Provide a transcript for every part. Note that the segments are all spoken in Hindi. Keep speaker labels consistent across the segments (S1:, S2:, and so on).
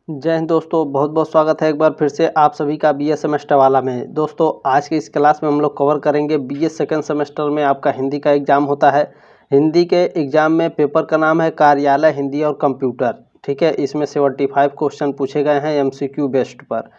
S1: जय हिंद दोस्तों, बहुत बहुत स्वागत है एक बार फिर से आप सभी का बीए सेमेस्टर वाला में। दोस्तों आज की इस क्लास में हम लोग कवर करेंगे बीए सेकंड सेमेस्टर में आपका हिंदी का एग्ज़ाम होता है। हिंदी के एग्ज़ाम में पेपर का नाम है कार्यालय हिंदी और कंप्यूटर। ठीक है, इसमें 75 क्वेश्चन पूछे गए हैं एमसीक्यू बेस्ड पर।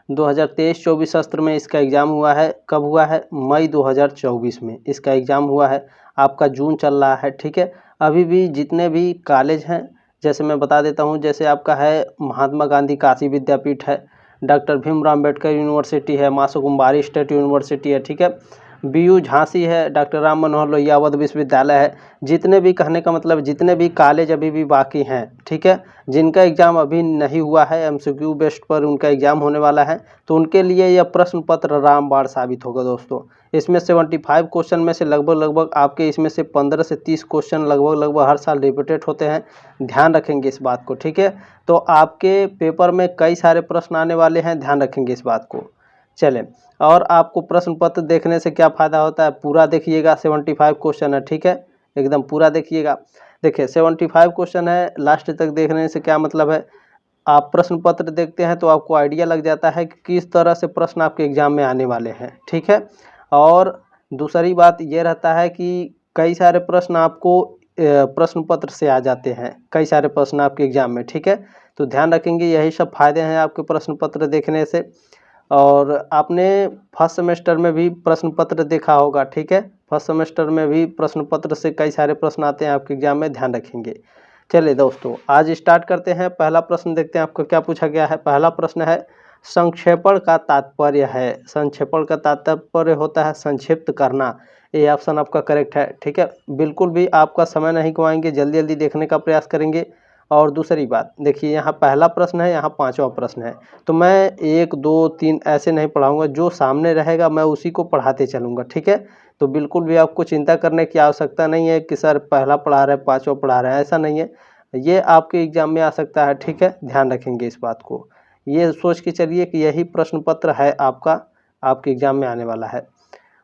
S1: 2023-24 सत्र में इसका एग्ज़ाम हुआ है। कब हुआ है? मई 2024 में इसका एग्ज़ाम हुआ है। आपका जून चल रहा है। ठीक है, अभी भी जितने भी कॉलेज हैं, जैसे मैं बता देता हूँ, जैसे आपका है महात्मा गांधी काशी विद्यापीठ है, डॉक्टर भीमराव अम्बेडकर यूनिवर्सिटी है, मासो कुम्भारी स्टेट यूनिवर्सिटी है, ठीक है, बीयू झांसी है, डॉक्टर राम मनोहर लोहिया अवध विश्वविद्यालय है। जितने भी, कहने का मतलब जितने भी कॉलेज अभी भी बाकी हैं, ठीक है, जिनका एग्ज़ाम अभी नहीं हुआ है, एमसीक्यू बेस्ड पर उनका एग्ज़ाम होने वाला है, तो उनके लिए यह प्रश्न पत्र रामबाण साबित होगा। दोस्तों इसमें 75 क्वेश्चन में से लगभग आपके इसमें से 15 से 30 क्वेश्चन लगभग हर साल रिपीटेड होते हैं। ध्यान रखेंगे इस बात को, ठीक है। तो आपके पेपर में कई सारे प्रश्न आने वाले हैं, ध्यान रखेंगे इस बात को। चलें, और आपको प्रश्न पत्र देखने से क्या फ़ायदा होता है, पूरा देखिएगा। 75 क्वेश्चन है, ठीक है, एकदम पूरा देखिएगा। देखिए 75 क्वेश्चन है, लास्ट तक देखने से क्या मतलब है, आप प्रश्न पत्र देखते हैं तो आपको आइडिया लग जाता है कि किस तरह से प्रश्न आपके एग्ज़ाम में आने वाले हैं, ठीक है। और दूसरी बात ये रहता है कि कई सारे प्रश्न आपको प्रश्न पत्र से आ जाते हैं, कई सारे प्रश्न आपके एग्ज़ाम में, ठीक है। तो ध्यान रखेंगे, यही सब फ़ायदे हैं आपके प्रश्न पत्र देखने से। और आपने फर्स्ट सेमेस्टर में भी प्रश्न पत्र देखा होगा, ठीक है, फर्स्ट सेमेस्टर में भी प्रश्न पत्र से कई सारे प्रश्न आते हैं आपके एग्ज़ाम में, ध्यान रखेंगे। चलिए दोस्तों आज स्टार्ट करते हैं। पहला प्रश्न देखते हैं आपको क्या पूछा गया है। पहला प्रश्न है, संक्षेपण का तात्पर्य है। संक्षेपण का तात्पर्य होता है संक्षिप्त करना। ये ऑप्शन आपका करेक्ट है, ठीक है। बिल्कुल भी आपका समय नहीं गवाएंगे, जल्दी जल्दी देखने का प्रयास करेंगे। और दूसरी बात देखिए, यहाँ पहला प्रश्न है, यहाँ पांचवा प्रश्न है, तो मैं 1 2 3 ऐसे नहीं पढ़ाऊंगा, जो सामने रहेगा मैं उसी को पढ़ाते चलूँगा, ठीक है। तो बिल्कुल भी आपको चिंता करने की आवश्यकता नहीं है कि सर पहला पढ़ा रहे हैं पांचवा पढ़ा रहे हैं, ऐसा नहीं है। ये आपके एग्जाम में आ सकता है, ठीक है, ध्यान रखेंगे इस बात को। ये सोच के चलिए कि यही प्रश्न पत्र है आपका, आपके एग्जाम में आने वाला है।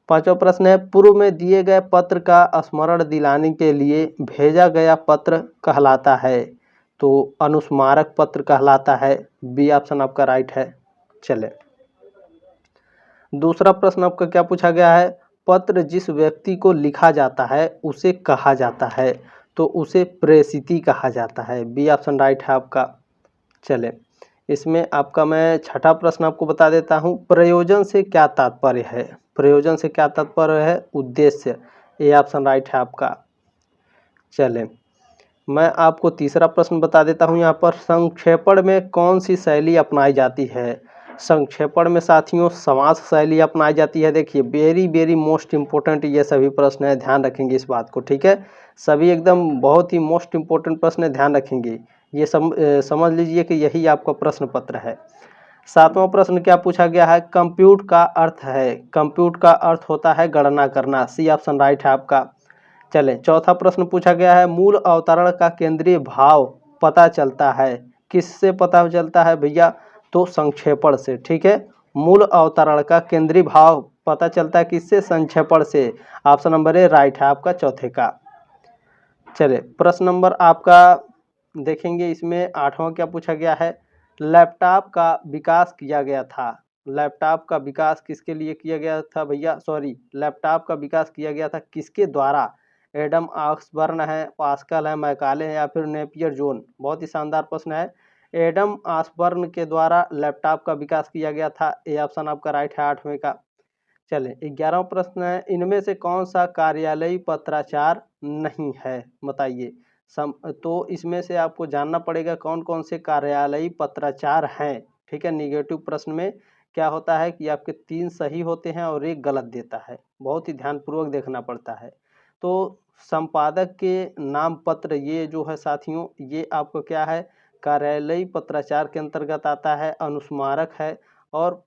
S1: पांचवा प्रश्न है, पूर्व में दिए गए पत्र का स्मरण दिलाने के लिए भेजा गया पत्र कहलाता है। तो अनुस्मारक पत्र कहलाता है। बी ऑप्शन आपका राइट है। चले, दूसरा प्रश्न आपका क्या पूछा गया है, पत्र जिस व्यक्ति को लिखा जाता है उसे कहा जाता है, तो उसे प्रेषिती कहा जाता है। बी ऑप्शन राइट है आपका। चले, इसमें आपका मैं छठा प्रश्न आपको बता देता हूँ, प्रयोजन से क्या तात्पर्य है। प्रयोजन से क्या तात्पर्य है, उद्देश्य। ए ऑप्शन राइट है आपका। चलें, मैं आपको तीसरा प्रश्न बता देता हूँ यहाँ पर, संक्षेपण में कौन सी शैली अपनाई जाती है। संक्षेपण में साथियों समास शैली अपनाई जाती है। देखिए वेरी वेरी मोस्ट इम्पोर्टेंट ये सभी प्रश्न है, ध्यान रखेंगे इस बात को, ठीक है। सभी एकदम बहुत ही मोस्ट इम्पोर्टेंट प्रश्न है, ध्यान रखेंगे। ये समझ लीजिए कि यही आपका प्रश्न पत्र है। सातवां प्रश्न क्या पूछा गया है, कंप्यूट का अर्थ है। कंप्यूट का अर्थ होता है गणना करना। सी ऑप्शन राइट है आपका। चलें, चौथा प्रश्न पूछा गया है, मूल अवतरण का केंद्रीय भाव पता चलता है। किससे पता चलता है भैया, तो संक्षेपण से, ठीक है। मूल अवतरण का केंद्रीय भाव पता चलता है किससे, संक्षेपण से। ऑप्शन नंबर ए राइट है आपका चौथे का। चले, प्रश्न नंबर आपका देखेंगे, इसमें आठवां क्या पूछा गया है, लैपटॉप का विकास किया गया था। लैपटॉप का विकास किसके लिए किया गया था भैया, सॉरी, लैपटॉप का विकास किया गया था किसके द्वारा। एडम ऑक्सबर्न है, पास्कल है, मैकाले है, या फिर नेपियर जोन। बहुत ही शानदार प्रश्न है। एडम ऑक्सबर्न के द्वारा लैपटॉप का विकास किया गया था। ये ऑप्शन आपका राइट है आठवें का। चलें, 11वां प्रश्न है, इनमें से कौन सा कार्यालयी पत्राचार नहीं है, बताइए। तो इसमें से आपको जानना पड़ेगा कौन कौन से कार्यालयी पत्राचार हैं, ठीक है। निगेटिव प्रश्न में क्या होता है कि आपके 3 सही होते हैं और 1 गलत देता है, बहुत ही ध्यानपूर्वक देखना पड़ता है। तो संपादक के नाम पत्र ये जो है साथियों, ये आपको क्या है, कार्यालयी पत्राचार के अंतर्गत आता है। अनुस्मारक है और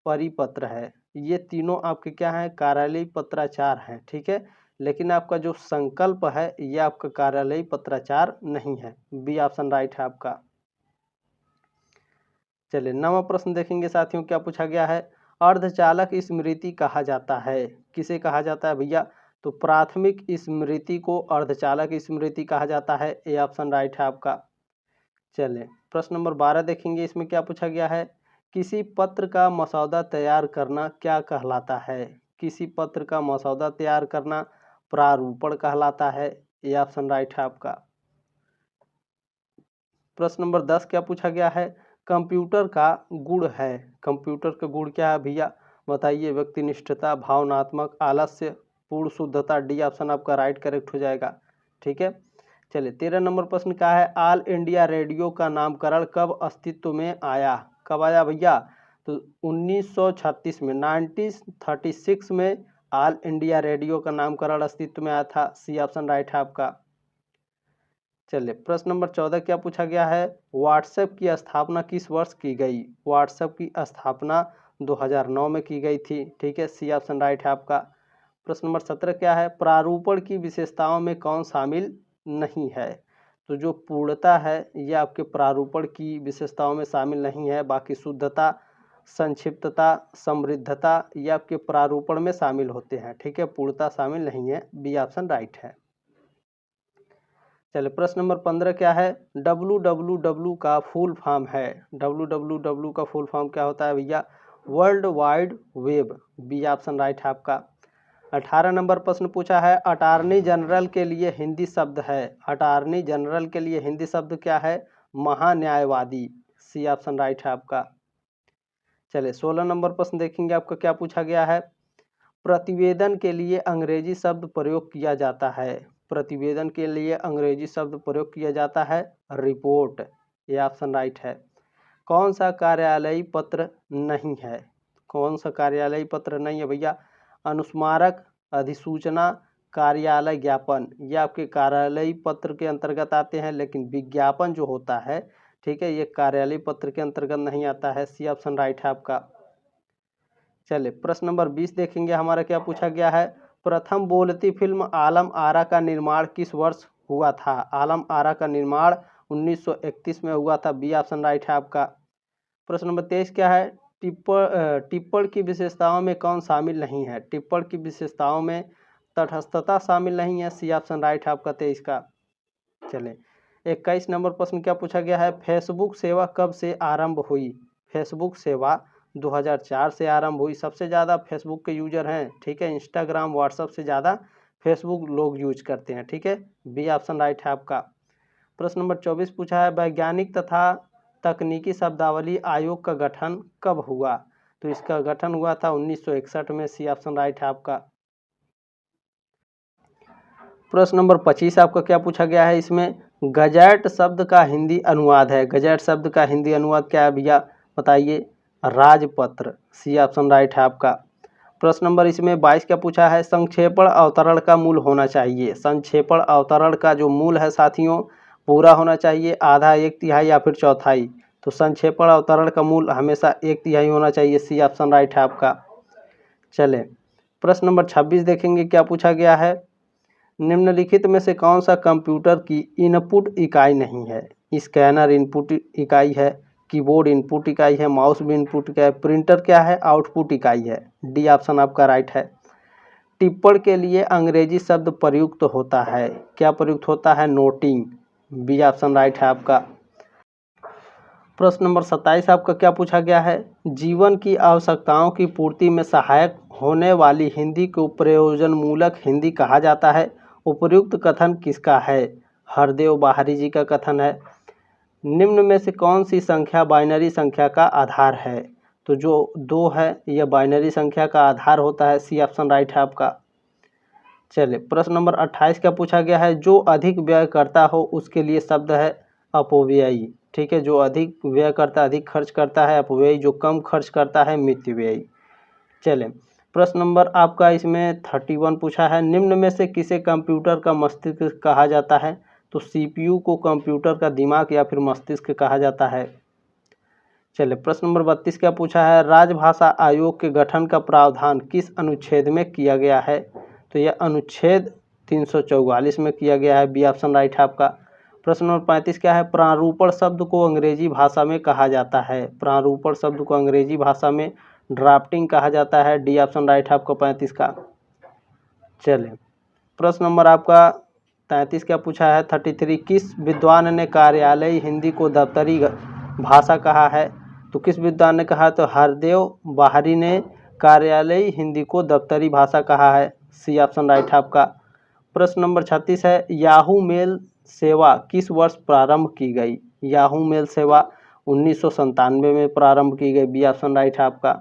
S1: परिपत्र है, ये तीनों आपके क्या हैं, कार्यालयी पत्राचार हैं, ठीक है। लेकिन आपका जो संकल्प है ये आपका कार्यालयी पत्राचार नहीं है। बी ऑप्शन राइट है आपका। चलिए, 9वां प्रश्न देखेंगे साथियों, क्या पूछा गया है, अर्धचालक स्मृति कहा जाता है। किसे कहा जाता है भैया, तो प्राथमिक स्मृति को अर्धचालक स्मृति कहा जाता है। ए ऑप्शन राइट है आपका। चलें, प्रश्न नंबर 12 देखेंगे, इसमें क्या पूछा गया है, किसी पत्र का मसौदा तैयार करना क्या कहलाता है। किसी पत्र का मसौदा तैयार करना प्रारूपण कहलाता है। ये ऑप्शन राइट है आपका। प्रश्न नंबर 10 क्या पूछा गया है, कंप्यूटर का गुण है। कंप्यूटर का गुण क्या है भैया, बताइए। व्यक्तिनिष्ठता, भावनात्मक, आलस्य, पूर्ण शुद्धता। डी ऑप्शन आपका राइट करेक्ट हो जाएगा। ठीक है, चलिए 13 नंबर प्रश्न क्या है, ऑल इंडिया रेडियो का नामकरण कब अस्तित्व में आया। कब आया भैया, तो 1936 में, 1936 में ऑल इंडिया रेडियो का नामकरण अस्तित्व में आया था। सी ऑप्शन राइट है आपका। चलिए प्रश्न नंबर 14 क्या पूछा गया है, व्हाट्सएप की स्थापना किस वर्ष की गई। व्हाट्सएप की स्थापना 2009 में की गई थी। ठीक है, सी ऑप्शन राइट है आपका। प्रश्न नंबर 17 क्या है, प्रारूपण की विशेषताओं में कौन शामिल नहीं है। तो जो पूर्णता है ये आपके प्रारूपण की विशेषताओं में शामिल नहीं है। बाकी शुद्धता, संक्षिप्तता, समृद्धता ये आपके प्रारूपण में शामिल होते हैं। ठीक है, पूर्णता शामिल नहीं है। बी ऑप्शन राइट है। चलिए प्रश्न नंबर 15 क्या है, www का फुल फॉर्म है। www का फुल फॉर्म क्या होता है भैया, world wide web. B option right है आपका। 18 नंबर प्रश्न पूछा है, अटॉर्नी जनरल के लिए हिंदी शब्द है। अटॉर्नी जनरल के लिए हिंदी शब्द क्या है, महान्यायवादी। सी ऑप्शन राइट है आपका। चलिए 16 नंबर प्रश्न देखेंगे, आपका क्या पूछा गया है, प्रतिवेदन के लिए अंग्रेजी शब्द प्रयोग किया जाता है। प्रतिवेदन के लिए अंग्रेजी शब्द प्रयोग किया जाता है, रिपोर्ट। ये ऑप्शन राइट है। कौन सा कार्यालयी पत्र नहीं है। कौन सा कार्यालयी पत्र नहीं है भैया, अनुस्मारक, अधिसूचना, कार्यालय ज्ञापन। ये आपके कार्यालयी पत्र के अंतर्गत आते हैं, लेकिन विज्ञापन जो होता है, ठीक है, ये कार्यालयी पत्र के अंतर्गत नहीं आता है। सी ऑप्शन राइट है आपका। चलिए प्रश्न नंबर 20 देखेंगे, हमारा क्या पूछा गया है, प्रथम बोलती फिल्म आलम आरा का निर्माण किस वर्ष हुआ था। आलम आरा का निर्माण 1931 में हुआ था। बी ऑप्शन राइट है आपका। प्रश्न नंबर 23 क्या है, टिप्पण की विशेषताओं में कौन शामिल नहीं है। टिप्पण की विशेषताओं में तटस्थता शामिल नहीं है। सी ऑप्शन राइट है आपका 23 का। चले 21 नंबर प्रश्न क्या पूछा गया है, फेसबुक सेवा कब से आरंभ हुई। फेसबुक सेवा 2004 से आरंभ हुई। सबसे ज़्यादा फेसबुक के यूजर हैं, ठीक है, इंस्टाग्राम व्हाट्सएप से ज़्यादा फेसबुक लोग यूज करते हैं। ठीक है, बी ऑप्शन राइट है आपका। प्रश्न नंबर 24 पूछा है, वैज्ञानिक तथा तकनीकी शब्दावली आयोग का गठन कब हुआ। तो इसका गठन हुआ था 1961 में। सी ऑप्शन राइट है आपका। प्रश्न नंबर 25 आपका क्या पूछा गया है, इसमें गजट शब्द का हिंदी अनुवाद है। गजट शब्द का हिंदी अनुवाद क्या है भैया, बताइए। राजपत्र। सी ऑप्शन राइट है आपका। प्रश्न नंबर इसमें 22 क्या पूछा है, संक्षेपण अवतरण का मूल होना चाहिए। संक्षेपण अवतरण का जो मूल है साथियों, पूरा होना चाहिए, आधा, एक तिहाई या फिर चौथाई। तो संक्षेपण अवतरण का मूल हमेशा एक तिहाई होना चाहिए। सी ऑप्शन राइट है आपका। चले प्रश्न नंबर 26 देखेंगे, क्या पूछा गया है, निम्नलिखित में से कौन सा कंप्यूटर की इनपुट इकाई नहीं है। स्कैनर इनपुट इकाई है, कीबोर्ड इनपुट इकाई है, माउस भी इनपुट इकाई है, प्रिंटर क्या है, आउटपुट इकाई है। डी ऑप्शन आपका राइट है। टिप्पण के लिए अंग्रेजी शब्द प्रयुक्त होता है। क्या प्रयुक्त होता है, नोटिंग। बी ऑप्शन राइट है आपका। प्रश्न नंबर 27 आपका क्या पूछा गया है, जीवन की आवश्यकताओं की पूर्ति में सहायक होने वाली हिंदी को प्रयोजनमूलक हिंदी कहा जाता है। उपर्युक्त कथन किसका है, हरदेव बाहरी जी का कथन है। निम्न में से कौन सी संख्या बाइनरी संख्या का आधार है। तो जो 2 है यह बाइनरी संख्या का आधार होता है। सी ऑप्शन राइट है आपका। चलिए प्रश्न नंबर 28 क्या पूछा गया है, जो अधिक व्यय करता हो उसके लिए शब्द है अपव्ययी। ठीक है, जो अधिक व्यय करता, अधिक खर्च करता है अपव्ययी, जो कम खर्च करता है मितव्ययी। चलें प्रश्न नंबर आपका इसमें 31 पूछा है, निम्न में से किसे कंप्यूटर का मस्तिष्क कहा जाता है। तो सीपीयू को कंप्यूटर का दिमाग या फिर मस्तिष्क कहा जाता है। चलिए प्रश्न नंबर 32 क्या पूछा है, राजभाषा आयोग के गठन का प्रावधान किस अनुच्छेद में किया गया है। तो यह अनुच्छेद 344 में किया गया है। बी ऑप्शन राइट है आपका। प्रश्न नंबर 35 क्या है, प्रारूपण शब्द को अंग्रेजी भाषा में कहा जाता है। प्रारूपण शब्द को अंग्रेजी भाषा में ड्राफ्टिंग कहा जाता है। डी ऑप्शन राइट है आपका 35 का। चलिए प्रश्न नंबर आपका 33 क्या पूछा है 33, किस विद्वान ने कार्यालयी हिंदी को दफ्तरी भाषा कहा है? तो किस विद्वान ने कहा? तो हरदेव बाहरी ने कार्यालयी हिंदी को दफ्तरी भाषा कहा है। सी ऑप्शन राइट है आपका। प्रश्न नंबर 36 है, याहू मेल सेवा किस वर्ष प्रारंभ की गई? याहू मेल सेवा 1997 में प्रारंभ की गई। बी ऑप्शन राइट है आपका।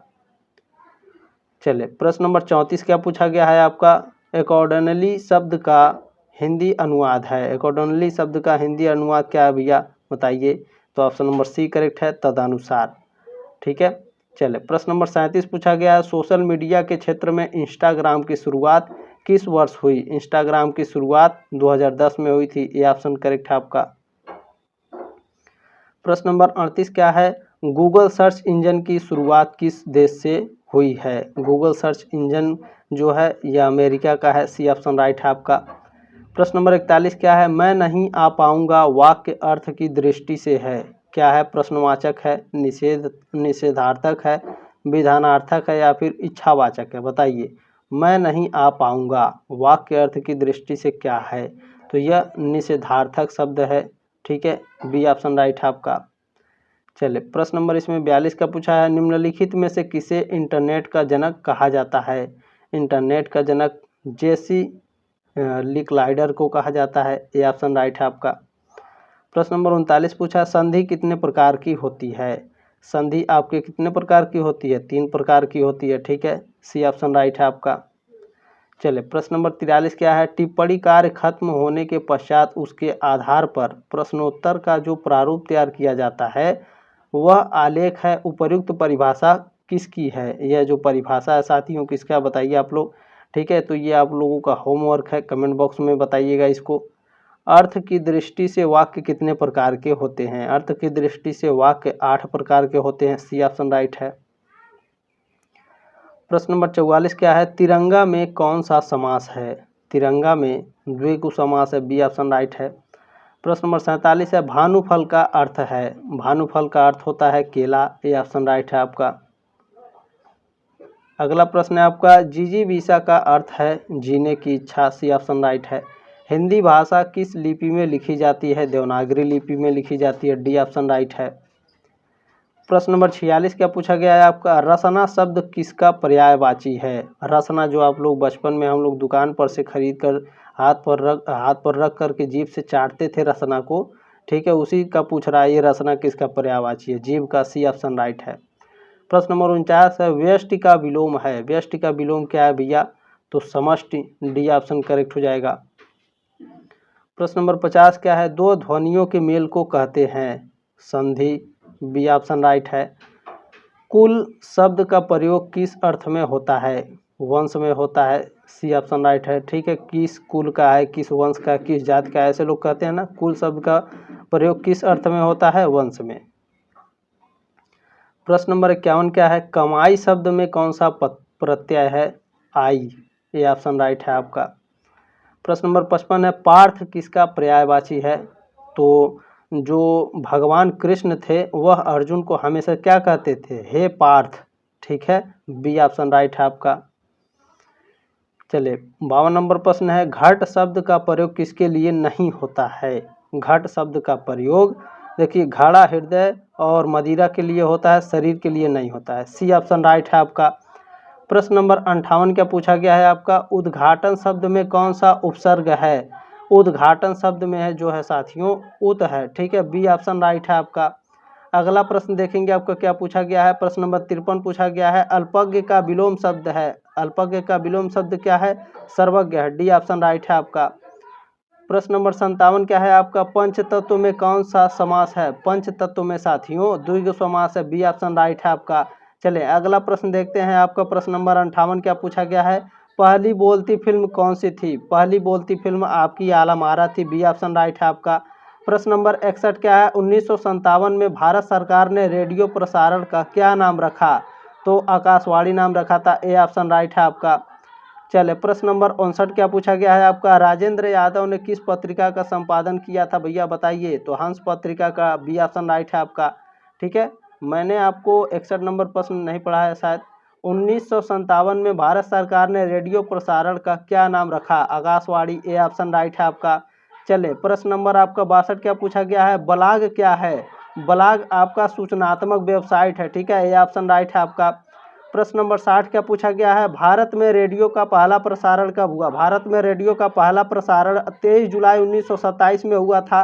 S1: चलिए प्रश्न नंबर 34 क्या पूछा गया है आपका? अकॉर्डिंगली शब्द का हिंदी अनुवाद है। अकॉर्डिंगली शब्द का हिंदी अनुवाद क्या है भैया बताइए? तो ऑप्शन नंबर सी करेक्ट है, तदनुसार। ठीक है। चलिए प्रश्न नंबर 37 पूछा गया है, सोशल मीडिया के क्षेत्र में इंस्टाग्राम की शुरुआत किस वर्ष हुई? इंस्टाग्राम की शुरुआत 2010 में हुई थी। ये ऑप्शन करेक्ट है आपका। प्रश्न नंबर 38 क्या है, गूगल सर्च इंजन की शुरुआत किस देश से हुई है? गूगल सर्च इंजन जो है यह अमेरिका का है। सी ऑप्शन राइट है आपका। प्रश्न नंबर 41 क्या है, मैं नहीं आ पाऊंगा वाक्य अर्थ की दृष्टि से है? क्या है? प्रश्नवाचक है, निषेधार्थक है, विधानार्थक है या फिर इच्छावाचक है? बताइए। मैं नहीं आ पाऊंगा वाक्य अर्थ की दृष्टि से क्या है? तो यह निषेधार्थक शब्द है। ठीक है, बी ऑप्शन राइट है आपका। चलिए प्रश्न नंबर इसमें 42 का पूछा है, निम्नलिखित में से किसे इंटरनेट का जनक कहा जाता है? इंटरनेट का जनक जेसी लिकलाइडर को कहा जाता है। ये ऑप्शन राइट है आपका। प्रश्न नंबर 39 पूछा, संधि कितने प्रकार की होती है? संधि आपके कितने प्रकार की होती है? 3 प्रकार की होती है। ठीक है, सी ऑप्शन राइट है आपका। चलिए प्रश्न नंबर 43 क्या है, टिप्पणी कार्य खत्म होने के पश्चात उसके आधार पर प्रश्नोत्तर का जो प्रारूप तैयार किया जाता है वह आलेख है। उपर्युक्त परिभाषा किसकी है? यह जो परिभाषा है साथियों किसका बताइए आप लोग। ठीक है, तो ये आप लोगों का होमवर्क है, कमेंट बॉक्स में बताइएगा इसको। अर्थ की दृष्टि से वाक्य कितने प्रकार के होते हैं? अर्थ की दृष्टि से वाक्य 8 प्रकार के होते हैं। सी ऑप्शन राइट है। प्रश्न नंबर 44 क्या है, तिरंगा में कौन सा समास है? तिरंगा में द्विगु समास है। बी ऑप्शन राइट है। प्रश्न नंबर 47 है, भानुफल का अर्थ है? भानुफल का अर्थ होता है केला। ये ऑप्शन राइट है आपका। अगला प्रश्न है आपका, जिजीविषा का अर्थ है जीने की इच्छा। सी ऑप्शन राइट है। हिंदी भाषा किस लिपि में लिखी जाती है? देवनागरी लिपि में लिखी जाती है। डी ऑप्शन राइट है। प्रश्न नंबर 46 क्या पूछा गया है आपका, रसना शब्द किसका पर्यायवाची है? रसना जो आप लोग बचपन में हम लोग दुकान पर से खरीद कर हाथ पर रख करके जीभ से चाटते थे रसना को। ठीक है, उसी का पूछ रहा है, ये रसना किसका पर्यायवाची है? जीभ का। सी ऑप्शन राइट है। प्रश्न नंबर 49 है, व्यष्टि का विलोम है। व्यष्टि का विलोम क्या है भैया? तो समष्टि। डी ऑप्शन करेक्ट हो जाएगा। प्रश्न नंबर 50 क्या है, दो ध्वनियों के मेल को कहते हैं संधि। बी ऑप्शन राइट है। कुल शब्द का प्रयोग किस अर्थ में होता है? वंश में होता है। सी ऑप्शन राइट है। ठीक है, किस कुल का है, किस वंश का, किस जाति का, ऐसे लोग कहते हैं ना। कुल शब्द का प्रयोग किस अर्थ में होता है? वंश में। प्रश्न नंबर 51 क्या है, कमाई शब्द में कौन सा प्रत्यय है? आई। ये ऑप्शन राइट है आपका। प्रश्न नंबर 55 है, पार्थ किसका पर्यायवाची है? तो जो भगवान कृष्ण थे वह अर्जुन को हमेशा क्या कहते थे? हे पार्थ। ठीक है, बी ऑप्शन राइट है आपका। चलिए 52 नंबर प्रश्न है, घट शब्द का प्रयोग किसके लिए नहीं होता है? घट शब्द का प्रयोग देखिए घड़ा हृदय और मदिरा के लिए होता है, शरीर के लिए नहीं होता है। सी ऑप्शन राइट है आपका। प्रश्न नंबर 58 क्या पूछा गया है आपका, उद्घाटन शब्द में कौन सा उपसर्ग है? उद्घाटन शब्द में है जो है साथियों उत है। ठीक है, बी ऑप्शन राइट है आपका। अगला प्रश्न देखेंगे आपका क्या पूछा गया है। प्रश्न नंबर 53 पूछा गया है, अल्पज्ञ का विलोम शब्द है। अल्पज्ञ का विलोम शब्द क्या है? सर्वज्ञ है। डी ऑप्शन राइट है आपका। प्रश्न नंबर 57 क्या है आपका, पंच तत्व में कौन सा समास है? पंच तत्व में साथियों द्विगु समास है। बी ऑप्शन राइट है आपका। चलिए अगला प्रश्न देखते हैं आपका। प्रश्न नंबर 58 क्या पूछा गया है, पहली बोलती फिल्म कौन सी थी? पहली बोलती फिल्म आपकी आलम आरा थी। बी ऑप्शन राइट है आपका। प्रश्न नंबर 61 क्या है, 1957 में भारत सरकार ने रेडियो प्रसारण का क्या नाम रखा? तो आकाशवाणी नाम रखा था। ए ऑप्शन राइट है आपका। चलिए प्रश्न नंबर 59 क्या पूछा गया है आपका, राजेंद्र यादव ने किस पत्रिका का संपादन किया था भैया बताइए? तो हंस पत्रिका का। बी ऑप्शन राइट है आपका। ठीक है, मैंने आपको 61 नंबर प्रश्न नहीं पढ़ा है शायद। 1957 में भारत सरकार ने रेडियो प्रसारण का क्या नाम रखा? आकाशवाणी। ए ऑप्शन राइट है आपका। चले प्रश्न नंबर आपका 62 क्या पूछा गया है, ब्लॉग क्या है। ब्लॉग आपका सूचनात्मक वेबसाइट है, ठीक है, ये ऑप्शन राइट है आपका। प्रश्न नंबर 60 क्या पूछा गया है, भारत में रेडियो का पहला प्रसारण कब हुआ। भारत में रेडियो का पहला प्रसारण 23 जुलाई 1927 में हुआ था।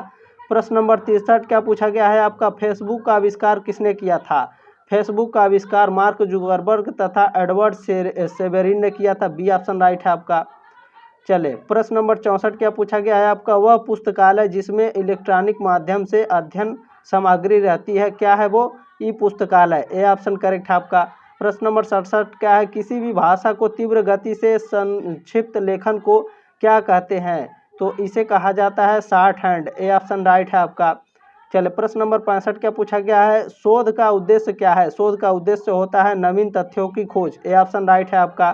S1: प्रश्न नंबर 63 क्या पूछा गया है आपका, फेसबुक का आविष्कार किसने किया था। फेसबुक का आविष्कार मार्क जुकरबर्ग तथा एडवर्ड सेवेरिन ने किया था, बी ऑप्शन राइट है आपका। चले प्रश्न नंबर 64 क्या पूछा गया है आपका, वह पुस्तकालय जिसमें इलेक्ट्रॉनिक माध्यम से अध्ययन सामग्री रहती है, क्या है वो, ई पुस्तकालय, ए ऑप्शन करेक्ट है आपका। प्रश्न नंबर 67 क्या है, किसी भी भाषा को तीव्र गति से संक्षिप्त लेखन को क्या कहते हैं, तो इसे कहा जाता है short hand, A option right है आपका। चले प्रश्न नंबर 65 क्या पूछा गया है, शोध का उद्देश्य क्या है। शोध का उद्देश्य होता है नवीन तथ्यों की खोज, ए ऑप्शन राइट है आपका।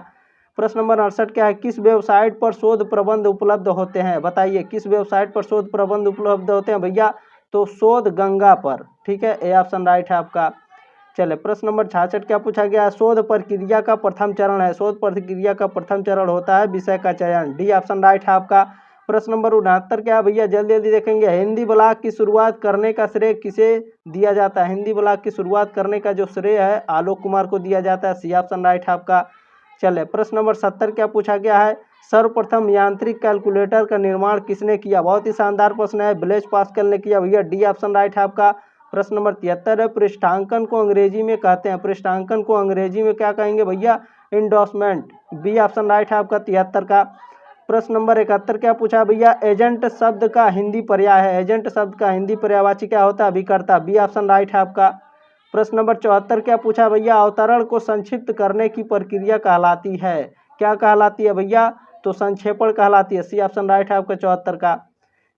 S1: प्रश्न नंबर 68 क्या है, किस वेबसाइट पर शोध प्रबंध उपलब्ध होते हैं, बताइए किस वेबसाइट पर शोध प्रबंध उपलब्ध होते हैं भैया, तो शोध गंगा पर, ठीक है, ए ऑप्शन राइट है आपका। चले प्रश्न नंबर 66 क्या पूछा गया है, शोध प्रक्रिया का प्रथम चरण है। शोध प्रक्रिया का प्रथम चरण होता है विषय का चयन, डी ऑप्शन राइट है आपका। प्रश्न नंबर 69 क्या है भैया, जल्दी जल्दी देखेंगे, हिंदी ब्लॉग की शुरुआत करने का श्रेय किसे दिया जाता है। हिंदी ब्लॉग की शुरुआत करने का जो श्रेय है आलोक कुमार को दिया जाता है, सी ऑप्शन राइट है आपका। चले प्रश्न नंबर 70 क्या पूछा गया है, सर्वप्रथम यांत्रिक कैलकुलेटर का निर्माण किसने किया। बहुत ही शानदार प्रश्न है, ब्लेज पास्कल ने किया भैया, डी ऑप्शन राइट है आपका। प्रश्न नंबर 73 है, पृष्ठांकन को अंग्रेजी में कहते हैं। पृष्ठांकन को अंग्रेजी में क्या कहेंगे भैया, इंडोर्समेंट, बी ऑप्शन राइट है आपका 73 का। प्रश्न नंबर 71 क्या पूछा भैया, एजेंट शब्द का हिंदी पर्याय है। एजेंट शब्द का हिंदी पर्यायवाची क्या होता है, अभिकर्ता, बी ऑप्शन राइट है आपका। प्रश्न नंबर 74 क्या पूछा भैया, अवतरण को संक्षिप्त करने की प्रक्रिया कहलाती है, क्या कहलाती है भैया, तो संक्षेपण कहलाती है, सी ऑप्शन राइट है आपका 74 का।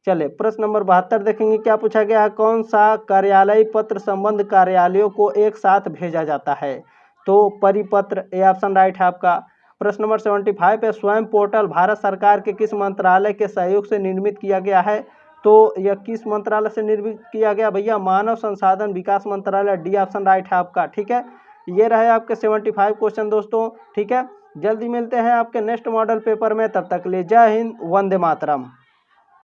S1: चले प्रश्न नंबर 72 देखेंगे, क्या पूछा गया है, कौन सा कार्यालय पत्र संबंध कार्यालयों को एक साथ भेजा जाता है, तो परिपत्र, ए ऑप्शन राइट है आपका। प्रश्न नंबर 75 है, स्वयं पोर्टल भारत सरकार के किस मंत्रालय के सहयोग से निर्मित किया गया है, तो यह किस मंत्रालय से निर्मित किया गया भैया, मानव संसाधन विकास मंत्रालय, डी ऑप्शन राइट है आपका, ठीक है। ये रहे आपके 75 क्वेश्चन दोस्तों, ठीक है। जल्दी मिलते हैं आपके नेक्स्ट मॉडल पेपर में, तब तक ले जय हिंद, वंदे मातरम।